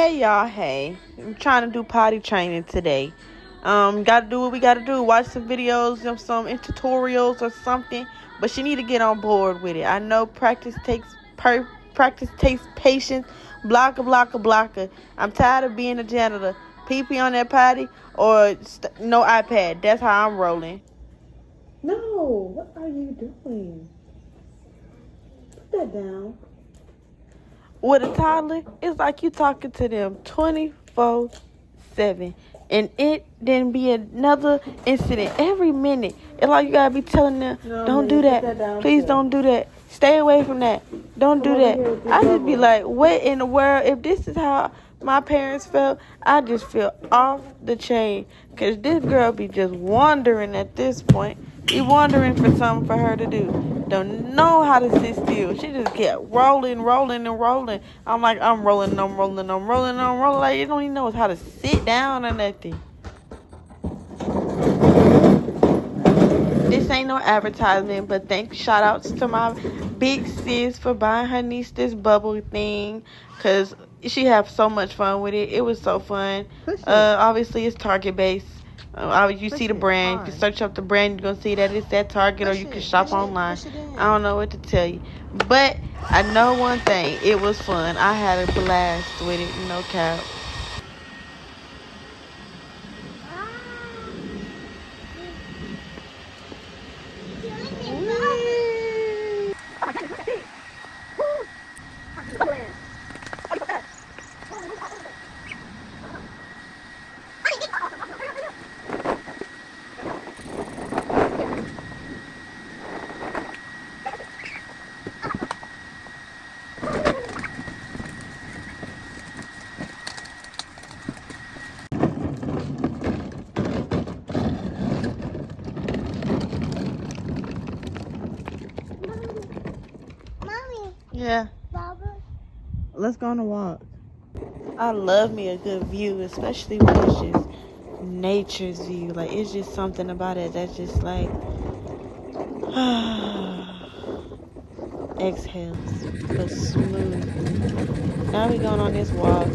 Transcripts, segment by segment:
Hey y'all, hey. I'm trying to do potty training today. Gotta do what we gotta do. Watch some videos of some tutorials or something. But she need to get on board with it. I know practice takes patience. Blocker. I'm tired of being a janitor. Pee on that potty or no iPad. That's how I'm rolling. No, what are you doing? Put that down. With a toddler, it's like you talking to them 24/7. And it then be another incident every minute. It's like you gotta be telling them, don't do that. Please don't do that. Stay away from that. Don't do that. I just be like, what in the world? If this is how my parents felt, I just feel off the chain. Because this girl be just wandering at this point. Be wondering for something for her to do. Don't know how to sit still. She just kept rolling. I'm like, I'm rolling. Like, you don't even know how to sit down or nothing. This ain't no advertisement, but shout outs to my big sis for buying her niece this bubble thing. Because she had so much fun with it. It was so fun. Obviously, it's Target based. You see the brand. If you search up the brand, you're going to see that it's at Target, or you can shop online. I don't know what to tell you. But I know one thing. It was fun. I had a blast with it. No cap. Yeah. Baba. Let's go on a walk. I love me a good view, especially when it's just nature's view. Like, it's just something about it that's just like, exhales, but smooth. Now we going on this walk.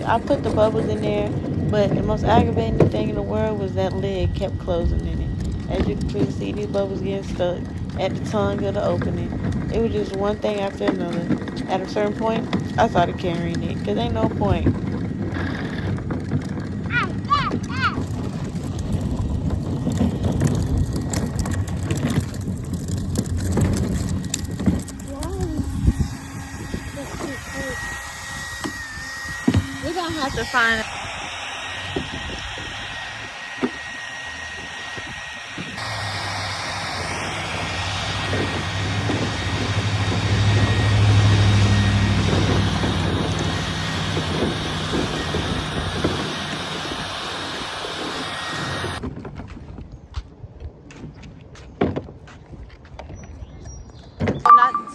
I put the bubbles in there, but the most aggravating thing in the world was that lid kept closing in it. As you can clearly see, these bubbles getting stuck at the tongue of the opening. It was just one thing after another. At a certain point, I started carrying it, because ain't no point. We're going to have to find...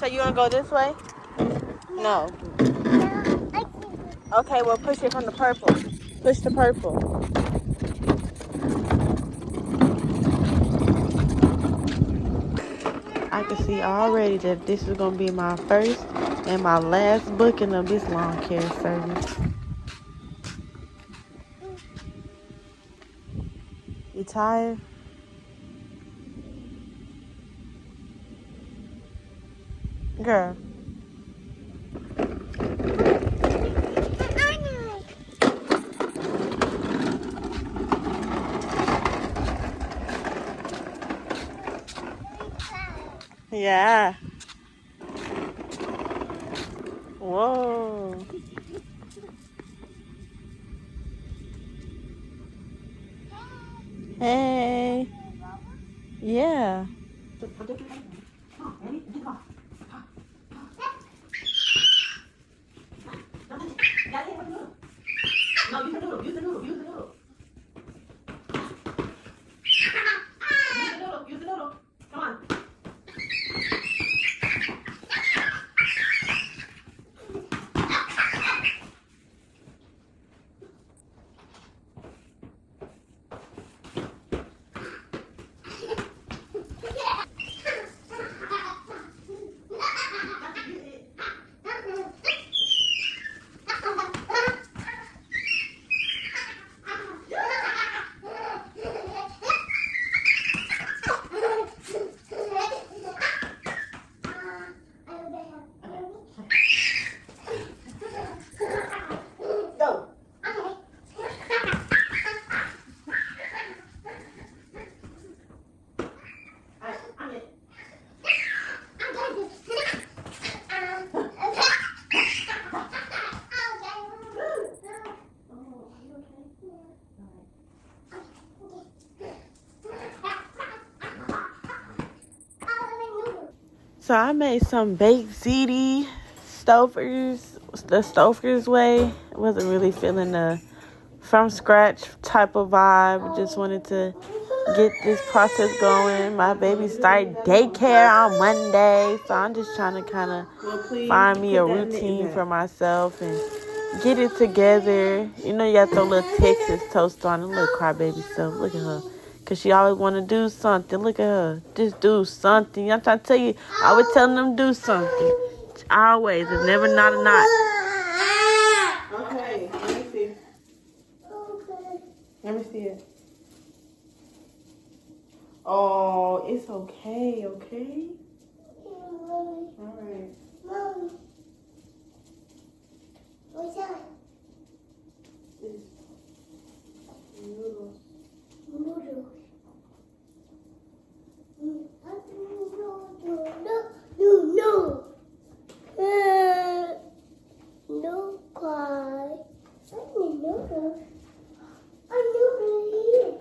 So you want to go this way? No. Okay, well, push it from the purple. Push the purple. I can see already that this is going to be my first and my last booking of this lawn care service. You tired? Girl. Yeah. Whoa. Hey. Yeah. Use the noodle. Come on. So I made some baked ziti, the Stouffer's way. I wasn't really feeling the from scratch type of vibe. Just wanted to get this process going. My baby started daycare on Monday, so I'm just trying to kind of find me a routine for myself and get it together. You know, you got the little Texas toast on, a little crybaby stuff. Look at her. Because she always want to do something. Look at her. Just do something. I'm trying to tell you, I always telling them do something. Always. It's never not a not. Okay, let me see. Let me see it. Oh, it's okay, okay? All right. Mommy, what's that? It's noodles. Noodles. No cry. I need noodles. A noodle here.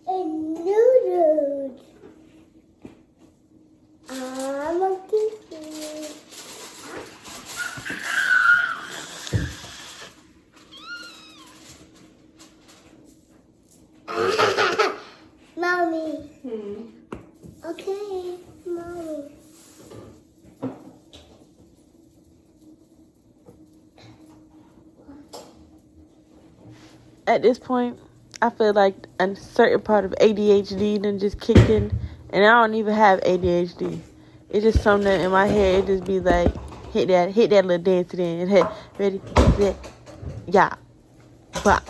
And noodles. I'm a kitten. Mommy. Okay, Mommy. At this point, I feel like a certain part of ADHD done just kicked in, and I don't even have ADHD. It's just something that in my head, it just be like, hit that little dance then, and hit, ready, set, yeah, but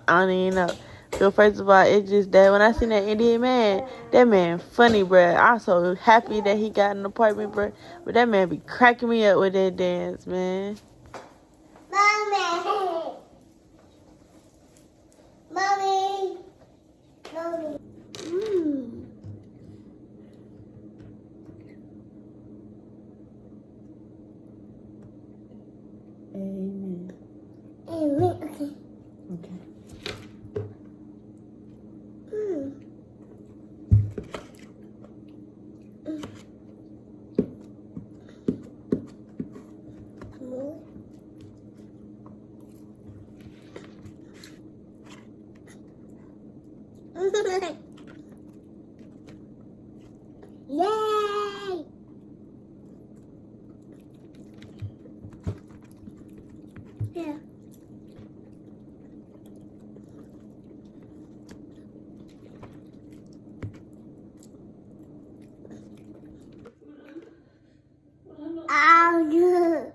I don't even know. So first of all, it's just that when I seen that Indian man, that man funny, bruh. I'm so happy that he got an apartment, bruh. But that man be cracking me up with that dance, man. Mommy. Mommy. Mommy. Amen. Okay. Okay. Yay! Yeah. Ow, no.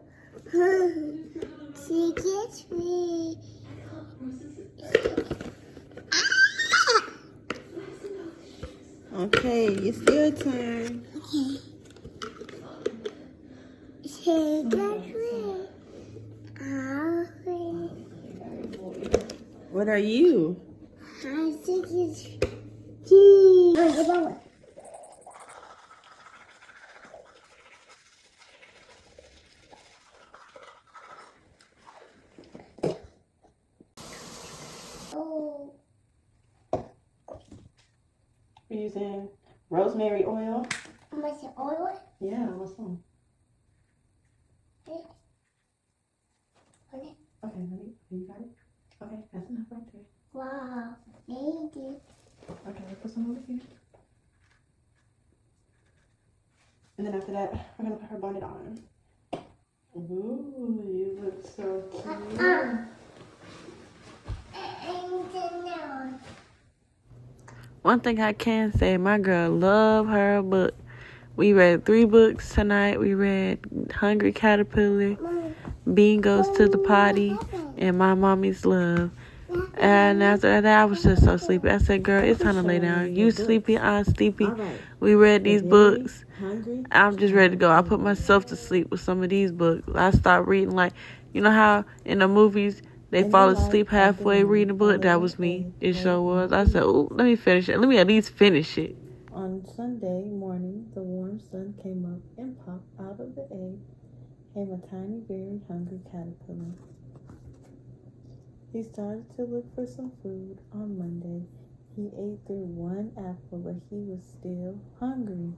She gets me. Okay, it's your turn. Okay. She gets me. What are you? I think it's tea. Oh. We're using rosemary oil. Much oil? Yeah, what's on? Okay. Okay, honey, you got it? Okay, that's enough right there. Wow. Thank you. Okay, put some over here. And then after that, we're gonna put her bonnet on. Ooh, you look so cute. One thing I can say, my girl love her book. We read 3 books tonight. We read Hungry Caterpillar, Bean Goes to the Potty, and My Mommy's Love. And after that, I was just so sleepy. I said, girl, it's time to lay down. You sleepy, I'm sleepy. Right. We read these books. Hungry? I'm just ready to go. I put myself to sleep with some of these books. I start reading, like, you know how in the movies they fall asleep halfway reading a book? That was me. It sure was. I said, ooh, let me finish it. Let me at least finish it. On Sunday morning, the warm sun came up and popped out of the egg came a tiny, very hungry caterpillar. He started to look for some food on Monday. He ate through one apple, but he was still hungry.